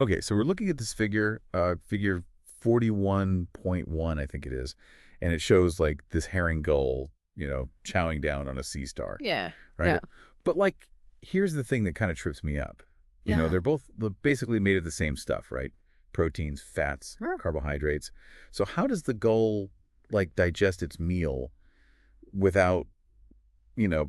Okay, so we're looking at this figure 41.1, I think it is, and it shows like this herring gull, chowing down on a sea star, Yeah. right? Yeah. But like, here's the thing that kind of trips me up. Yeah. They're basically made of the same stuff, right? Proteins, fats, Sure. carbohydrates. So how does the gull like digest its meal without,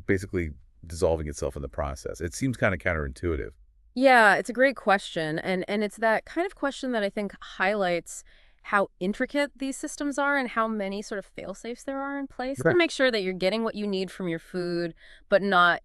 basically dissolving itself in the process? It seems kind of counterintuitive. Yeah, it's a great question. And it's that kind of question that I think highlights how intricate these systems are and how many sort of fail-safes there are in place to Right. make sure that you're getting what you need from your food, but not,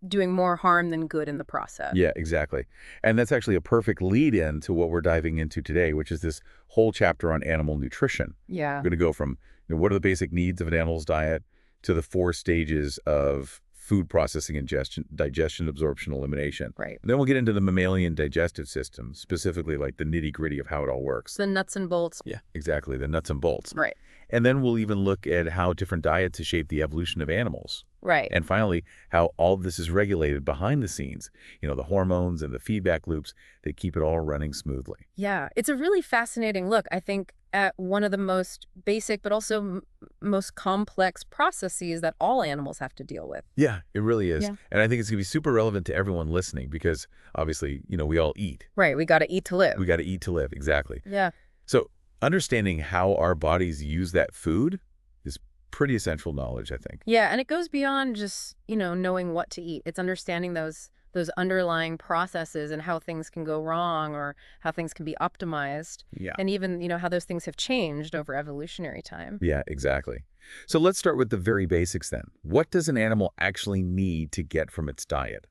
doing more harm than good in the process. Yeah, exactly. And that's actually a perfect lead in to what we're diving into today, which is this whole chapter on animal nutrition. We're Yeah. going to go from what are the basic needs of an animal's diet to the four stages of food processing, ingestion, digestion, absorption, elimination. Right. And then we'll get into the mammalian digestive system, specifically like the nitty-gritty of how it all works. The nuts and bolts. Yeah, exactly, the nuts and bolts. Right. And then we'll even look at how different diets have shaped the evolution of animals. Right. And finally, how all of this is regulated behind the scenes, the hormones and the feedback loops that keep it all running smoothly. Yeah, it's a really fascinating look, I think, at one of the most basic but also most complex processes that all animals have to deal with. Yeah, it really is. Yeah. And I think it's going to be super relevant to everyone listening because obviously, we all eat. Right, we got to eat to live. We got to eat to live. Exactly. Yeah. So understanding how our bodies use that food is pretty essential knowledge, I think. Yeah, and it goes beyond just, knowing what to eat. It's understanding those underlying processes and how things can go wrong or how things can be optimized. Yeah. And even, how those things have changed over evolutionary time. Yeah, exactly. So let's start with the very basics then. What does an animal actually need to get from its diet?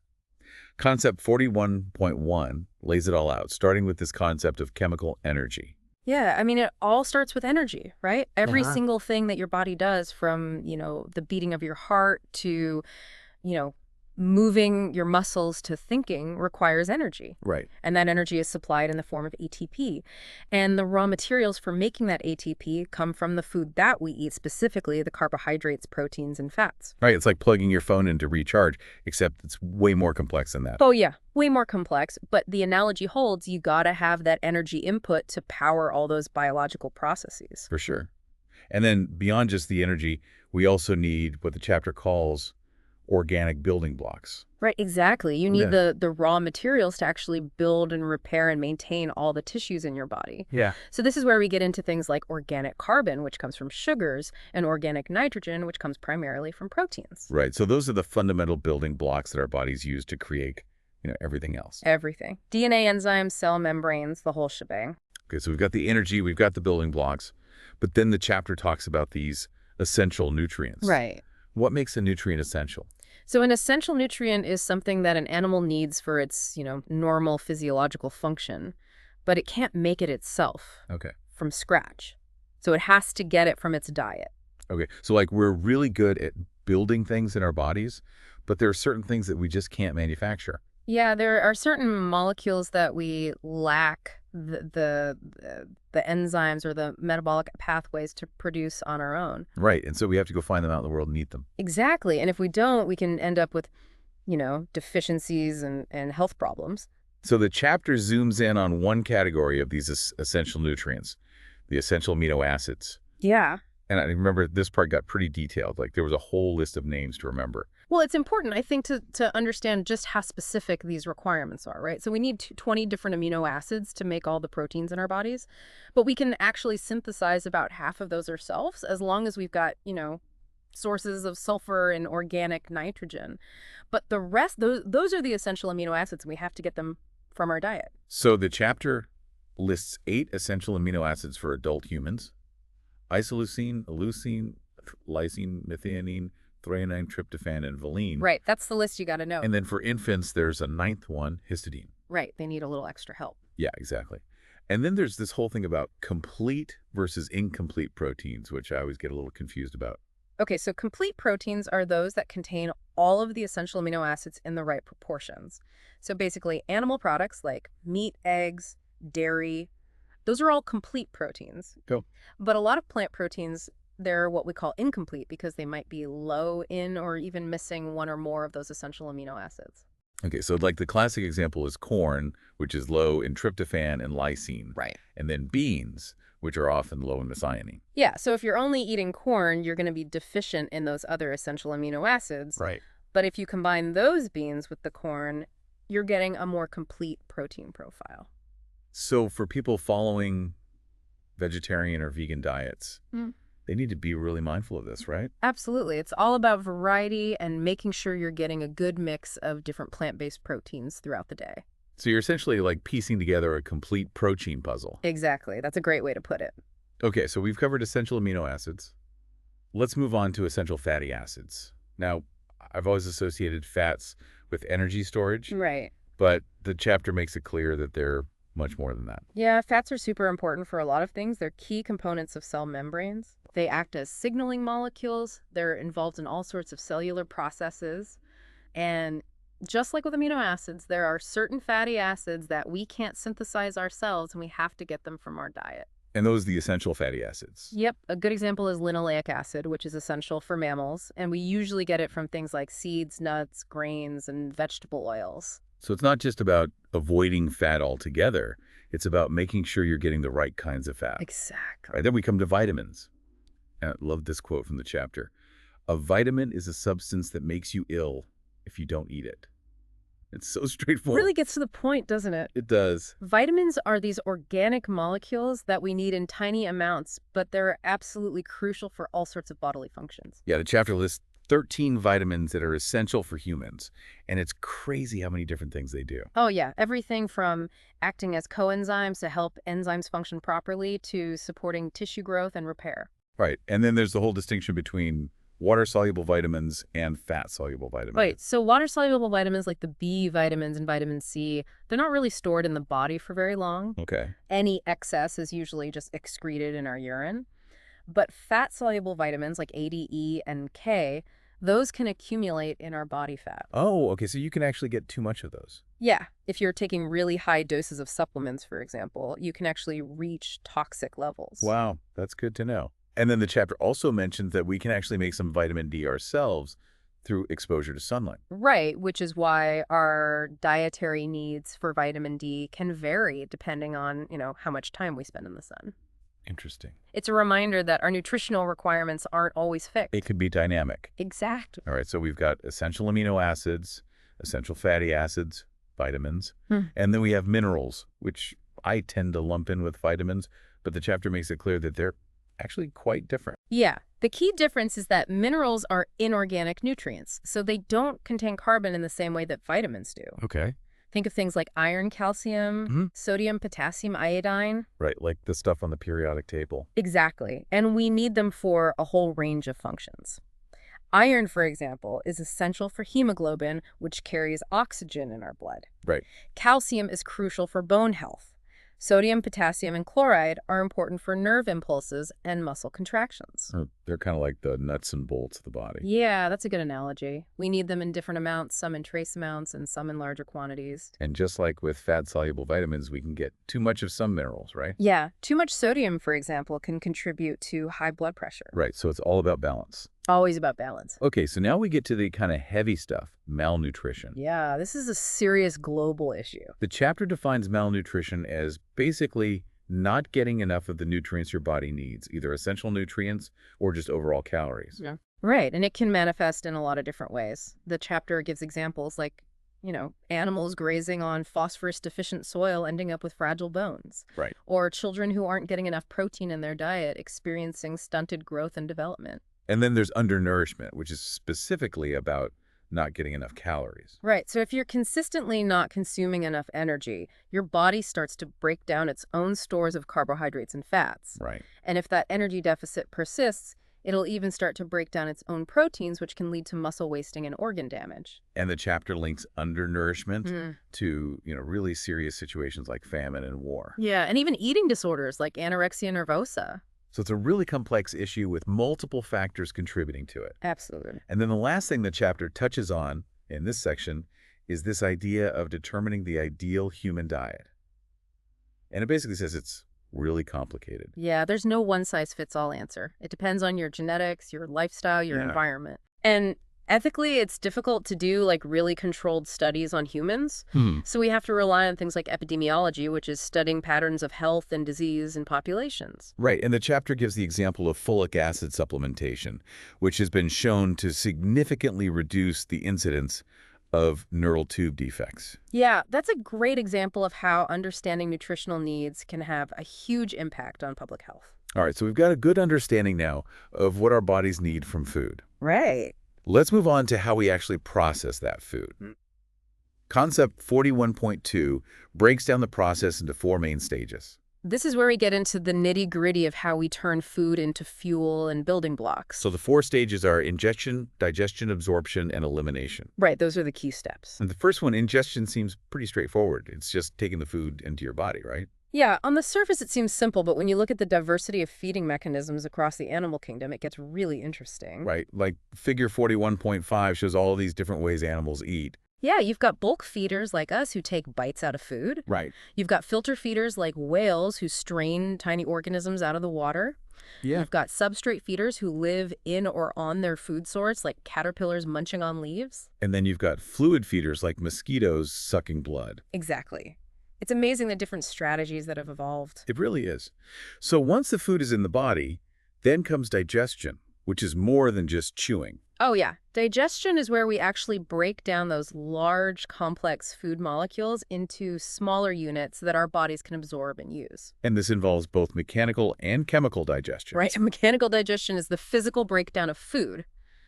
Concept 41.1 lays it all out, starting with this concept of chemical energy. Yeah, I mean, it all starts with energy, right? Every Uh-huh. single thing that your body does from, the beating of your heart to, you know, moving your muscles to thinking requires energy. Right. And that energy is supplied in the form of ATP. And the raw materials for making that ATP come from the food that we eat, specifically the carbohydrates, proteins, and fats. Right. It's like plugging your phone in to recharge, except it's way more complex than that. Oh, yeah, way more complex. But the analogy holds, you got to have that energy input to power all those biological processes. For sure. And then beyond just the energy, we also need what the chapter calls organic building blocks. Right, exactly. You need Yeah. the raw materials to actually build and repair and maintain all the tissues in your body. Yeah. So this is where we get into things like organic carbon, which comes from sugars, and organic nitrogen, which comes primarily from proteins. Right. So those are the fundamental building blocks that our bodies use to create, everything else. Everything. DNA, enzymes, cell membranes, the whole shebang. Okay, so we've got the energy, we've got the building blocks, but then the chapter talks about these essential nutrients. Right. What makes a nutrient essential? So an essential nutrient is something that an animal needs for its, normal physiological function, but it can't make it itself Okay. from scratch. So it has to get it from its diet. Okay, so like we're really good at building things in our bodies, but there are certain things that we just can't manufacture. Yeah, there are certain molecules that we lack the enzymes or the metabolic pathways to produce on our own. Right, and so we have to go find them out in the world and eat them. Exactly. And if we don't, we can end up with, deficiencies and health problems. So the chapter zooms in on one category of these essential nutrients, the essential amino acids. Yeah. And I remember this part got pretty detailed. Like there was a whole list of names to remember. Well, it's important, I think, to understand just how specific these requirements are, right? So we need 20 different amino acids to make all the proteins in our bodies, but we can actually synthesize about half of those ourselves as long as we've got, sources of sulfur and organic nitrogen. But the rest, those are the essential amino acids, and we have to get them from our diet. So the chapter lists 8 essential amino acids for adult humans: isoleucine, leucine, lysine, methionine, threonine, tryptophan, and valine. Right, that's the list you got to know. And then for infants, there's a 9th one, histidine. Right, they need a little extra help. Yeah, exactly. And then there's this whole thing about complete versus incomplete proteins, which I always get a little confused about. Okay, so complete proteins are those that contain all of the essential amino acids in the right proportions. So basically, animal products like meat, eggs, dairy, those are all complete proteins. Go. But a lot of plant proteins, they're what we call incomplete because they might be low in or even missing one or more of those essential amino acids. Okay, so like the classic example is corn, which is low in tryptophan and lysine, Right. and then beans, which are often low in methionine. Yeah, so if you're only eating corn, you're going to be deficient in those other essential amino acids. Right. But if you combine those beans with the corn, you're getting a more complete protein profile. So for people following vegetarian or vegan diets, they need to be really mindful of this, right? Absolutely. It's all about variety and making sure you're getting a good mix of different plant-based proteins throughout the day. So you're essentially like piecing together a complete protein puzzle. Exactly. That's a great way to put it. Okay, so we've covered essential amino acids. Let's move on to essential fatty acids. Now, I've always associated fats with energy storage, Right. but the chapter makes it clear that they're much more than that. Yeah, fats are super important for a lot of things. They're key components of cell membranes. They act as signaling molecules. They're involved in all sorts of cellular processes. And just like with amino acids, there are certain fatty acids that we can't synthesize ourselves, and we have to get them from our diet. And those are the essential fatty acids. Yep, a good example is linoleic acid, which is essential for mammals, and we usually get it from things like seeds, nuts, grains, and vegetable oils. So it's not just about avoiding fat altogether. It's about making sure you're getting the right kinds of fat. Exactly. Right, then we come to vitamins. And I love this quote from the chapter. A vitamin is a substance that makes you ill if you don't eat it. It's so straightforward. Really gets to the point, doesn't it? It does. Vitamins are these organic molecules that we need in tiny amounts, but they're absolutely crucial for all sorts of bodily functions. Yeah, the chapter lists 13 vitamins that are essential for humans. And it's crazy how many different things they do. Oh, yeah. Everything from acting as coenzymes to help enzymes function properly to supporting tissue growth and repair. Right. And then there's the whole distinction between water-soluble vitamins and fat-soluble vitamins. Right. So water-soluble vitamins like the B vitamins and vitamin C, they're not really stored in the body for very long. Okay. Any excess is usually just excreted in our urine. But fat-soluble vitamins like A, D, E, and K, those can accumulate in our body fat. Oh, okay. So you can actually get too much of those. Yeah. If you're taking really high doses of supplements, for example, you can actually reach toxic levels. Wow. That's good to know. And then the chapter also mentions that we can actually make some vitamin D ourselves through exposure to sunlight. Right, which is why our dietary needs for vitamin D can vary depending on, how much time we spend in the sun. Interesting. It's a reminder that our nutritional requirements aren't always fixed. It could be dynamic. Exactly. All right, so we've got essential amino acids, essential fatty acids, vitamins, and then we have minerals, which I tend to lump in with vitamins, but the chapter makes it clear that they're actually quite different. Yeah. The key difference is that minerals are inorganic nutrients, so they don't contain carbon in the same way that vitamins do. Okay. Think of things like iron, calcium, sodium, potassium, iodine. Right, like the stuff on the periodic table. Exactly. And we need them for a whole range of functions. Iron, for example, is essential for hemoglobin, which carries oxygen in our blood. Right. Calcium is crucial for bone health. Sodium, potassium, and chloride are important for nerve impulses and muscle contractions. They're kind of like the nuts and bolts of the body. Yeah, that's a good analogy. We need them in different amounts, some in trace amounts and some in larger quantities. And just like with fat-soluble vitamins, we can get too much of some minerals, right? Yeah, too much sodium, for example, can contribute to high blood pressure. Right, so it's all about balance. Always about balance. Okay, so now we get to the kind of heavy stuff, malnutrition. Yeah, this is a serious global issue. The chapter defines malnutrition as basically not getting enough of the nutrients your body needs, either essential nutrients or just overall calories. Yeah. Right, and it can manifest in a lot of different ways. The chapter gives examples like, animals grazing on phosphorus-deficient soil ending up with fragile bones. Right. Or children who aren't getting enough protein in their diet experiencing stunted growth and development. And then there's undernourishment, which is specifically about not getting enough calories. Right. So if you're consistently not consuming enough energy, your body starts to break down its own stores of carbohydrates and fats. Right. And if that energy deficit persists, it'll even start to break down its own proteins, which can lead to muscle wasting and organ damage. And the chapter links undernourishment to, really serious situations like famine and war. Yeah, and even eating disorders like anorexia nervosa. So it's a really complex issue with multiple factors contributing to it. Absolutely. And then the last thing the chapter touches on in this section is this idea of determining the ideal human diet. And it basically says it's really complicated. Yeah, there's no one-size-fits-all answer. It depends on your genetics, your lifestyle, your environment. And Ethically, it's difficult to do like really controlled studies on humans. So we have to rely on things like epidemiology, which is studying patterns of health and disease in populations. Right, and the chapter gives the example of folic acid supplementation, which has been shown to significantly reduce the incidence of neural tube defects. Yeah, that's a great example of how understanding nutritional needs can have a huge impact on public health. All right, so we've got a good understanding now of what our bodies need from food. Right. Let's move on to how we actually process that food. Concept 41.2 breaks down the process into 4 main stages. This is where we get into the nitty-gritty of how we turn food into fuel and building blocks. So the 4 stages are ingestion, digestion, absorption, and elimination. Right, those are the key steps. And the first one, ingestion, seems pretty straightforward. It's just taking the food into your body, right? Yeah, on the surface it seems simple, but when you look at the diversity of feeding mechanisms across the animal kingdom, it gets really interesting. Right, like figure 41.5 shows all these different ways animals eat. Yeah, you've got bulk feeders like us who take bites out of food. Right. You've got filter feeders like whales who strain tiny organisms out of the water. Yeah. You've got substrate feeders who live in or on their food source, like caterpillars munching on leaves. And then you've got fluid feeders like mosquitoes sucking blood. Exactly. It's amazing the different strategies that have evolved. It really is. So once the food is in the body, then comes digestion, which is more than just chewing. Oh, yeah. Digestion is where we actually break down those large, complex food molecules into smaller units that our bodies can absorb and use. And this involves both mechanical and chemical digestion. Right. Mechanical digestion is the physical breakdown of food.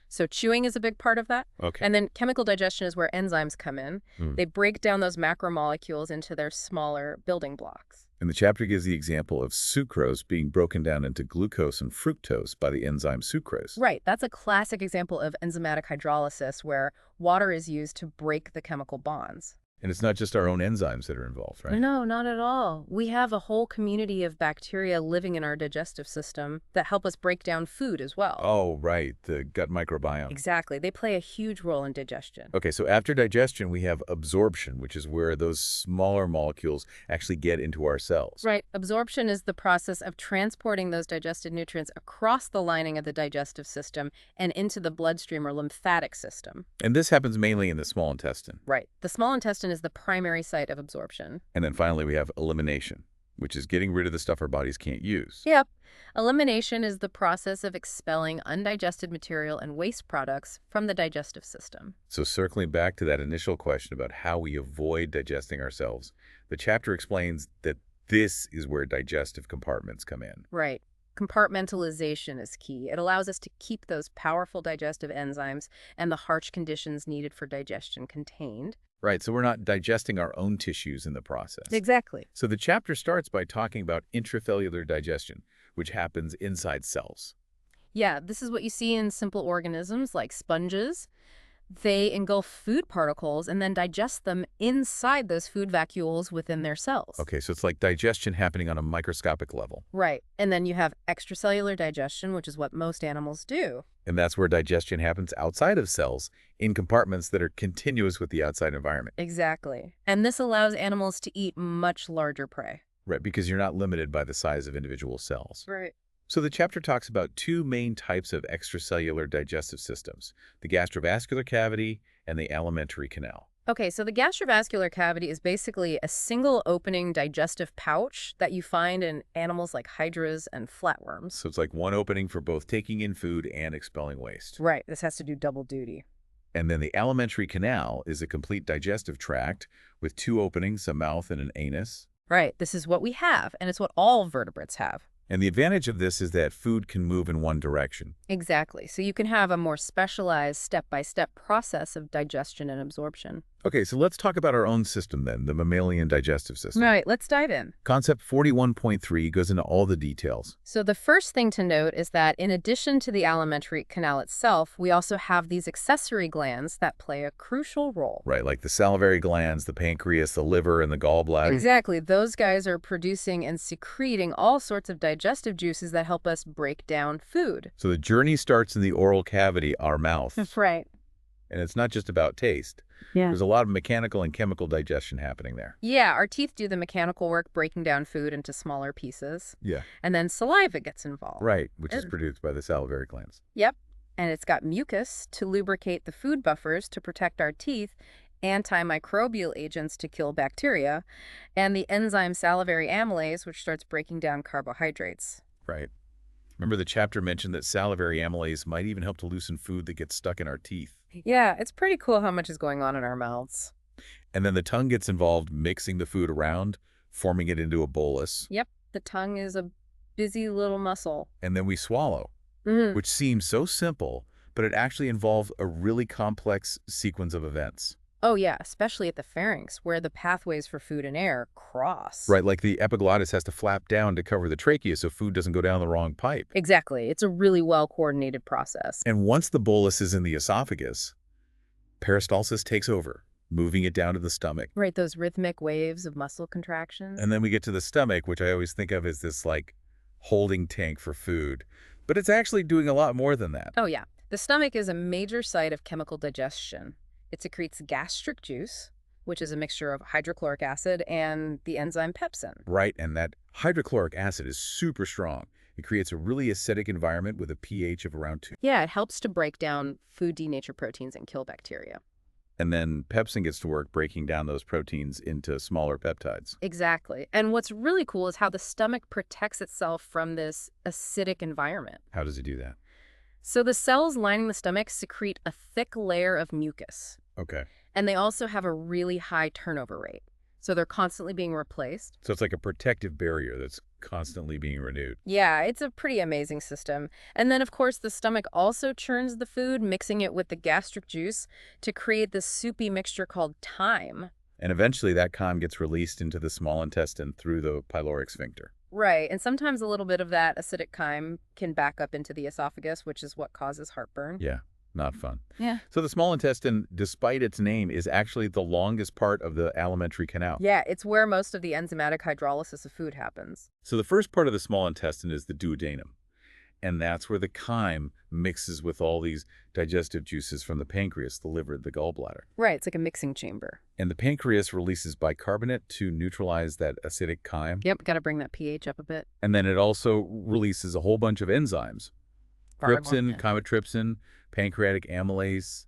So chewing is a big part of that. Okay. And then chemical digestion is where enzymes come in. Mm. They break down those macromolecules into their smaller building blocks. And the chapter gives the example of sucrose being broken down into glucose and fructose by the enzyme sucrose. Right. That's a classic example of enzymatic hydrolysis where water is used to break the chemical bonds. And it's not just our own enzymes that are involved, right? No, not at all. We have a whole community of bacteria living in our digestive system that help us break down food as well. Oh, right, the gut microbiome. Exactly. They play a huge role in digestion. Okay, so after digestion, we have absorption, which is where those smaller molecules actually get into our cells. Right. Absorption is the process of transporting those digested nutrients across the lining of the digestive system and into the bloodstream or lymphatic system. And this happens mainly in the small intestine. Right. The small intestine is the primary site of absorption. And then finally, we have elimination, which is getting rid of the stuff our bodies can't use. Yep. Elimination is the process of expelling undigested material and waste products from the digestive system. So circling back to that initial question about how we avoid digesting ourselves, the chapter explains that this is where digestive compartments come in. Right. Compartmentalization is key. It allows us to keep those powerful digestive enzymes and the harsh conditions needed for digestion contained. Right, so we're not digesting our own tissues in the process. Exactly. So the chapter starts by talking about intracellular digestion, which happens inside cells. Yeah, this is what you see in simple organisms like sponges. They engulf food particles and then digest them inside those food vacuoles within their cells. Okay, so it's like digestion happening on a microscopic level. Right. And then you have extracellular digestion, which is what most animals do. And that's where digestion happens outside of cells in compartments that are continuous with the outside environment. Exactly. And this allows animals to eat much larger prey. Right, because you're not limited by the size of individual cells. Right. So the chapter talks about 2 main types of extracellular digestive systems, the gastrovascular cavity and the alimentary canal. Okay, so the gastrovascular cavity is basically a single opening digestive pouch that you find in animals like hydras and flatworms. So it's like one opening for both taking in food and expelling waste. Right, this has to do double duty. And then the alimentary canal is a complete digestive tract with 2 openings, a mouth and an anus. Right, this is what we have, and it's what all vertebrates have. And the advantage of this is that food can move in one direction. Exactly, so you can have a more specialized step-by-step process of digestion and absorption. Okay, so let's talk about our own system then, the mammalian digestive system. Right, let's dive in. Concept 41.3 goes into all the details. So the first thing to note is that in addition to the alimentary canal itself, we also have these accessory glands that play a crucial role. Right, like the salivary glands, the pancreas, the liver, and the gallbladder. Exactly. Those guys are producing and secreting all sorts of digestive juices that help us break down food. So the journey starts in the oral cavity, our mouth. That's right. And it's not just about taste. Yeah. There's a lot of mechanical and chemical digestion happening there. Yeah, our teeth do the mechanical work breaking down food into smaller pieces. Yeah. And then saliva gets involved. Right, which is produced by the salivary glands. Yep. And it's got mucus to lubricate the food buffers to protect our teeth, antimicrobial agents to kill bacteria, and the enzyme salivary amylase, which starts breaking down carbohydrates. Right. Remember the chapter mentioned that salivary amylase might even help to loosen food that gets stuck in our teeth. Yeah, it's pretty cool how much is going on in our mouths. And then the tongue gets involved mixing the food around, forming it into a bolus. Yep, the tongue is a busy little muscle. And then we swallow, Mhm. which seems so simple, but it actually involves a really complex sequence of events. Oh yeah, especially at the pharynx, where the pathways for food and air cross. Right, like the epiglottis has to flap down to cover the trachea so food doesn't go down the wrong pipe. Exactly. It's a really well-coordinated process. And once the bolus is in the esophagus, peristalsis takes over, moving it down to the stomach. Right, those rhythmic waves of muscle contractions. And then we get to the stomach, which I always think of as this like holding tank for food. But it's actually doing a lot more than that. Oh yeah, the stomach is a major site of chemical digestion. It secretes gastric juice, which is a mixture of hydrochloric acid and the enzyme pepsin. Right, and that hydrochloric acid is super strong. It creates a really acidic environment with a pH of around 2. Yeah, it helps to break down food denatured proteins and kill bacteria. And then pepsin gets to work breaking down those proteins into smaller peptides. Exactly. And what's really cool is how the stomach protects itself from this acidic environment. How does it do that? So the cells lining the stomach secrete a thick layer of mucus, Okay. and they also have a really high turnover rate. So they're constantly being replaced. So it's like a protective barrier that's constantly being renewed. Yeah, it's a pretty amazing system. And then, of course, the stomach also churns the food, mixing it with the gastric juice to create this soupy mixture called chyme. And eventually that chyme gets released into the small intestine through the pyloric sphincter. Right, and sometimes a little bit of that acidic chyme can back up into the esophagus, which is what causes heartburn. Yeah, not fun. Yeah. So the small intestine, despite its name, is actually the longest part of the alimentary canal. Yeah, it's where most of the enzymatic hydrolysis of food happens. So the first part of the small intestine is the duodenum. And that's where the chyme mixes with all these digestive juices from the pancreas, the liver, the gallbladder. Right, it's like a mixing chamber. And the pancreas releases bicarbonate to neutralize that acidic chyme. Yep, got to bring that pH up a bit. And then it also releases a whole bunch of enzymes. Trypsin, chymotrypsin, pancreatic amylase,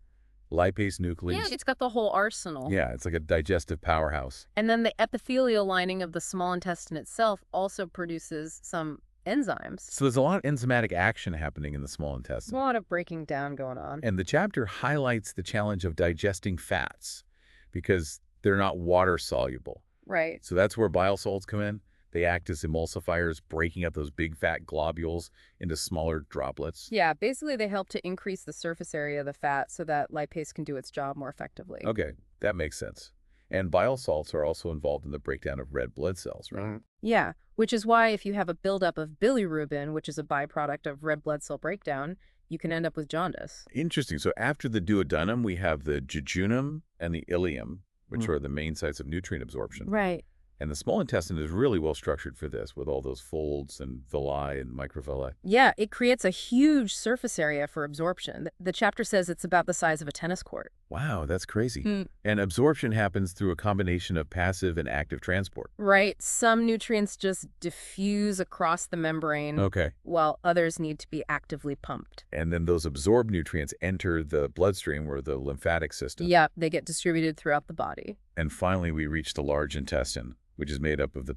lipase nuclease. Yeah, it's got the whole arsenal. Yeah, it's like a digestive powerhouse. And then the epithelial lining of the small intestine itself also produces some enzymes. So there's a lot of enzymatic action happening in the small There's intestine. a lot of breaking down going on. And the chapter highlights the challenge of digesting fats because they're not water soluble. Right. So that's where bile salts come in. They act as emulsifiers, breaking up those big fat globules into smaller droplets. Yeah, basically they help to increase the surface area of the fat so that lipase can do its job more effectively. Okay, that makes sense. And bile salts are also involved in the breakdown of red blood cells, right? Yeah, which is why if you have a buildup of bilirubin, which is a byproduct of red blood cell breakdown, you can end up with jaundice. Interesting. So after the duodenum, we have the jejunum and the ileum, which are the main sites of nutrient absorption. Right. And the small intestine is really well structured for this with all those folds and villi and microvilli. Yeah, it creates a huge surface area for absorption. The chapter says it's about the size of a tennis court. Wow, that's crazy. And absorption happens through a combination of passive and active transport. Right. Some nutrients just diffuse across the membrane, Okay. while others need to be actively pumped. And then those absorbed nutrients enter the bloodstream or the lymphatic system. Yep, they get distributed throughout the body. And finally, we reach the large intestine, which is made up of the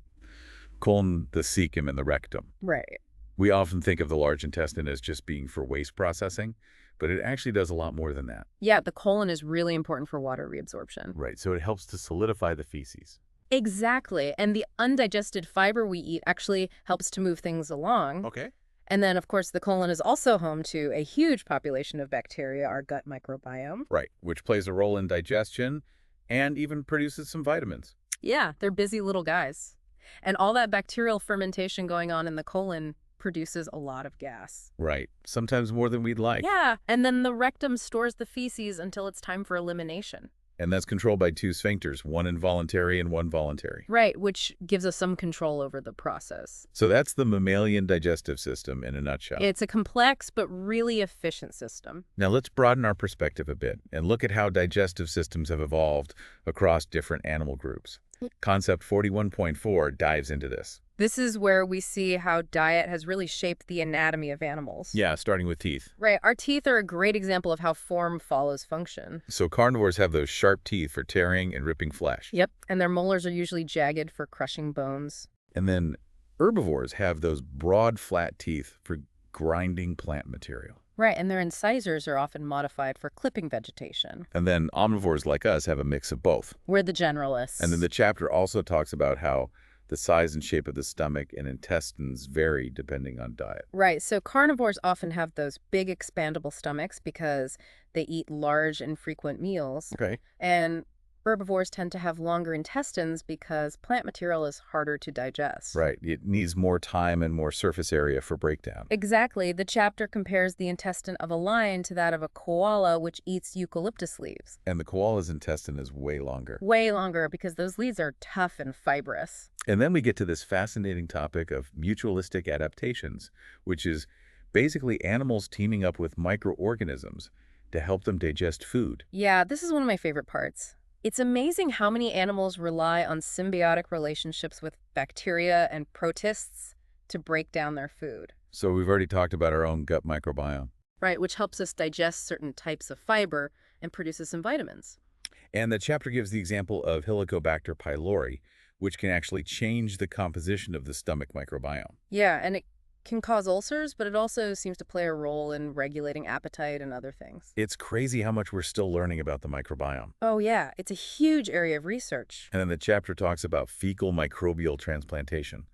colon, the cecum, and the rectum. Right. We often think of the large intestine as just being for waste processing, but it actually does a lot more than that. Yeah, the colon is really important for water reabsorption. Right, so it helps to solidify the feces. Exactly. And the undigested fiber we eat actually helps to move things along. Okay. And then, of course, the colon is also home to a huge population of bacteria, our gut microbiome. Right, which plays a role in digestion and even produces some vitamins. Yeah, they're busy little guys. And all that bacterial fermentation going on in the colon produces a lot of gas. Right, sometimes more than we'd like. Yeah, and then the rectum stores the feces until it's time for elimination. And that's controlled by two sphincters, one involuntary and one voluntary. Right, which gives us some control over the process. So that's the mammalian digestive system in a nutshell. It's a complex but really efficient system. Now let's broaden our perspective a bit and look at how digestive systems have evolved across different animal groups. Concept 41.4 dives into this. This is where we see how diet has really shaped the anatomy of animals. Yeah, starting with teeth. Right, our teeth are a great example of how form follows function. So carnivores have those sharp teeth for tearing and ripping flesh. Yep, and their molars are usually jagged for crushing bones. And then herbivores have those broad, flat teeth for grinding plant material. Right, and their incisors are often modified for clipping vegetation. And then omnivores like us have a mix of both. We're the generalists. And then the chapter also talks about how the size and shape of the stomach and intestines vary depending on diet. Right, so carnivores often have those big expandable stomachs because they eat large and frequent meals. Okay. And herbivores tend to have longer intestines because plant material is harder to digest. Right. It needs more time and more surface area for breakdown. Exactly. The chapter compares the intestine of a lion to that of a koala, which eats eucalyptus leaves. And the koala's intestine is way longer. Way longer because those leaves are tough and fibrous. And then we get to this fascinating topic of mutualistic adaptations, which is basically animals teaming up with microorganisms to help them digest food. Yeah, this is one of my favorite parts. It's amazing how many animals rely on symbiotic relationships with bacteria and protists to break down their food. So we've already talked about our own gut microbiome. Right, which helps us digest certain types of fiber and produces some vitamins. And the chapter gives the example of Helicobacter pylori, which can actually change the composition of the stomach microbiome. Yeah, and it can cause ulcers, but it also seems to play a role in regulating appetite and other things. It's crazy how much we're still learning about the microbiome. Oh yeah, it's a huge area of research. And then the chapter talks about fecal microbial transplantation,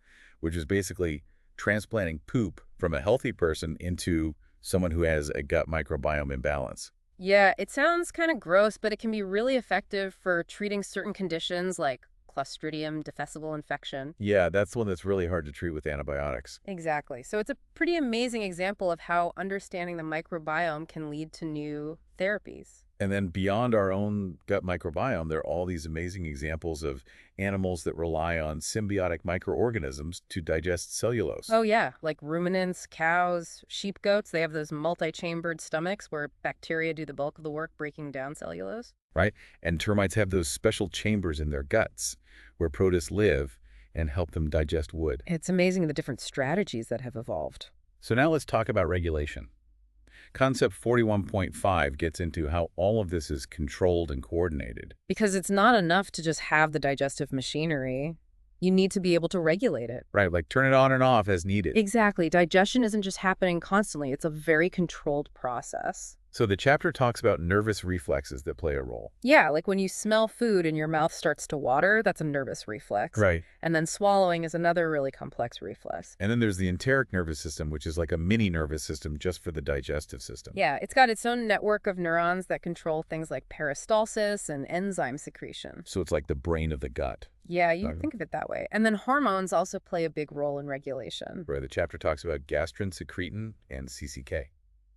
which is basically transplanting poop from a healthy person into someone who has a gut microbiome imbalance. Yeah, it sounds kind of gross, but it can be really effective for treating certain conditions like Clostridium difficile infection. Yeah, that's the one that's really hard to treat with antibiotics. Exactly. So it's a pretty amazing example of how understanding the microbiome can lead to new therapies. And then beyond our own gut microbiome, there are all these amazing examples of animals that rely on symbiotic microorganisms to digest cellulose. Oh yeah, like ruminants, cows, sheep goats, they have those multi-chambered stomachs where bacteria do the bulk of the work breaking down cellulose. Right? And termites have those special chambers in their guts where protists live and help them digest wood. It's amazing the different strategies that have evolved. So now let's talk about regulation. Concept 41.5 gets into how all of this is controlled and coordinated. Because it's not enough to just have the digestive machinery. You need to be able to regulate it. Right, like turn it on and off as needed. Exactly. Digestion isn't just happening constantly. It's a very controlled process. So the chapter talks about nervous reflexes that play a role. Yeah, like when you smell food and your mouth starts to water, that's a nervous reflex. Right. And then swallowing is another really complex reflex. And then there's the enteric nervous system, which is like a mini nervous system just for the digestive system. Yeah, it's got its own network of neurons that control things like peristalsis and enzyme secretion. So it's like the brain of the gut. Yeah, you think of it that way. And then hormones also play a big role in regulation. Right, the chapter talks about gastrin, secretin, and CCK.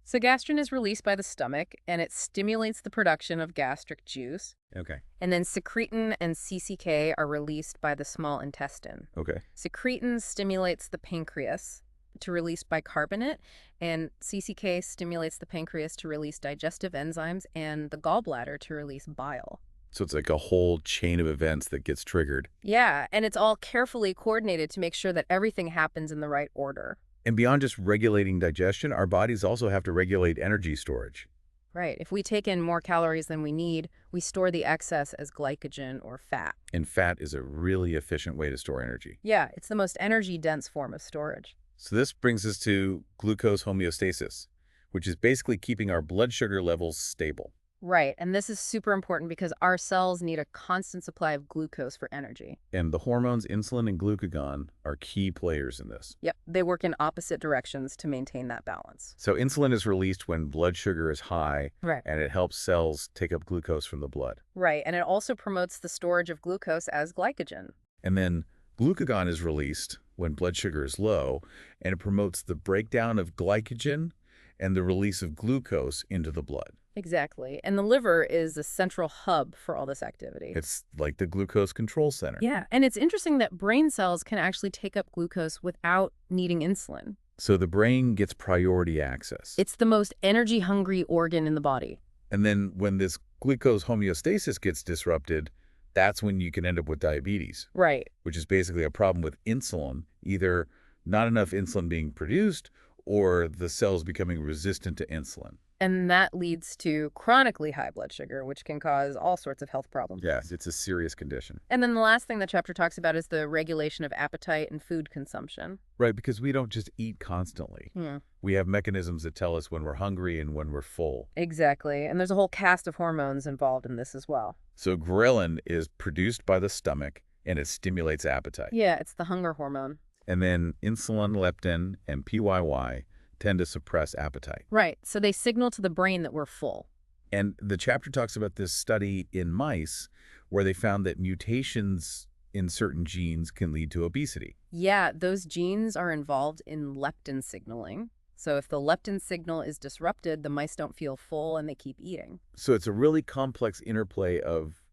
So gastrin is released by the stomach, and it stimulates the production of gastric juice. Okay. And then secretin and CCK are released by the small intestine. Okay. Secretin stimulates the pancreas to release bicarbonate, and CCK stimulates the pancreas to release digestive enzymes and the gallbladder to release bile. So it's like a whole chain of events that gets triggered. Yeah, and it's all carefully coordinated to make sure that everything happens in the right order. And beyond just regulating digestion, our bodies also have to regulate energy storage. Right. If we take in more calories than we need, we store the excess as glycogen or fat. And fat is a really efficient way to store energy. Yeah, it's the most energy-dense form of storage. So this brings us to glucose homeostasis, which is basically keeping our blood sugar levels stable. Right, and this is super important because our cells need a constant supply of glucose for energy. And the hormones insulin and glucagon are key players in this. Yep, they work in opposite directions to maintain that balance. So insulin is released when blood sugar is high, Right. and it helps cells take up glucose from the blood. Right, and it also promotes the storage of glucose as glycogen. And then glucagon is released when blood sugar is low, and it promotes the breakdown of glycogen and the release of glucose into the blood. Exactly, and the liver is the central hub for all this activity. It's like the glucose control center. Yeah, and it's interesting that brain cells can actually take up glucose without needing insulin. So the brain gets priority access. It's the most energy-hungry organ in the body. And then when this glucose homeostasis gets disrupted, that's when you can end up with diabetes, Right. which is basically a problem with insulin, either not enough insulin being produced or the cells becoming resistant to insulin. And that leads to chronically high blood sugar, which can cause all sorts of health problems. Yes, it's a serious condition. And then the last thing the chapter talks about is the regulation of appetite and food consumption. Right, because we don't just eat constantly. Yeah. We have mechanisms that tell us when we're hungry and when we're full. Exactly. And there's a whole cast of hormones involved in this as well. So ghrelin is produced by the stomach and it stimulates appetite. Yeah, it's the hunger hormone. And then insulin, leptin, and PYY tend to suppress appetite. Right. So they signal to the brain that we're full. And the chapter talks about this study in mice where they found that mutations in certain genes can lead to obesity. Yeah, those genes are involved in leptin signaling. So if the leptin signal is disrupted, the mice don't feel full and they keep eating. So it's a really complex interplay of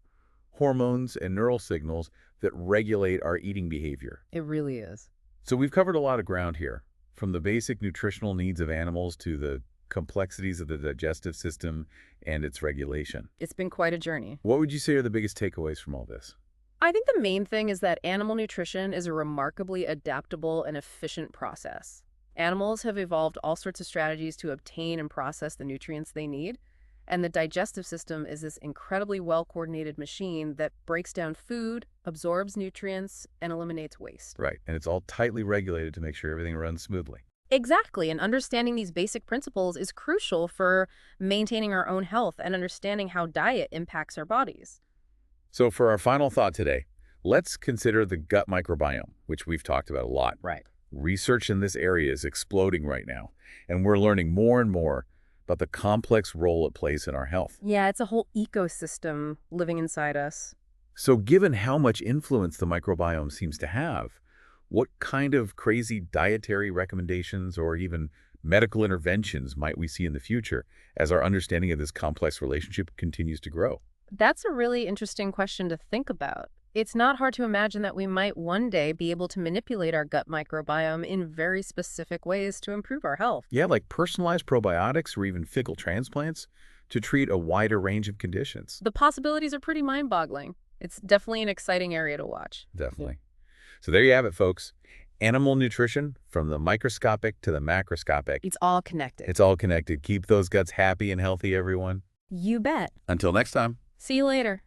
hormones and neural signals that regulate our eating behavior. It really is. So we've covered a lot of ground here, from the basic nutritional needs of animals to the complexities of the digestive system and its regulation. It's been quite a journey. What would you say are the biggest takeaways from all this? I think the main thing is that animal nutrition is a remarkably adaptable and efficient process. Animals have evolved all sorts of strategies to obtain and process the nutrients they need, and the digestive system is this incredibly well-coordinated machine that breaks down food, absorbs nutrients, and eliminates waste. Right, and it's all tightly regulated to make sure everything runs smoothly. Exactly, and understanding these basic principles is crucial for maintaining our own health and understanding how diet impacts our bodies. So for our final thought today, let's consider the gut microbiome, which we've talked about a lot. Right. Research in this area is exploding right now, and we're learning more and more about the complex role it plays in our health. Yeah, it's a whole ecosystem living inside us. So given how much influence the microbiome seems to have, what kind of crazy dietary recommendations or even medical interventions might we see in the future as our understanding of this complex relationship continues to grow? That's a really interesting question to think about. It's not hard to imagine that we might one day be able to manipulate our gut microbiome in very specific ways to improve our health. Yeah, like personalized probiotics or even fecal transplants to treat a wider range of conditions. The possibilities are pretty mind-boggling. It's definitely an exciting area to watch. Definitely. So there you have it, folks. Animal nutrition, from the microscopic to the macroscopic. It's all connected. It's all connected. Keep those guts happy and healthy, everyone. You bet. Until next time. See you later.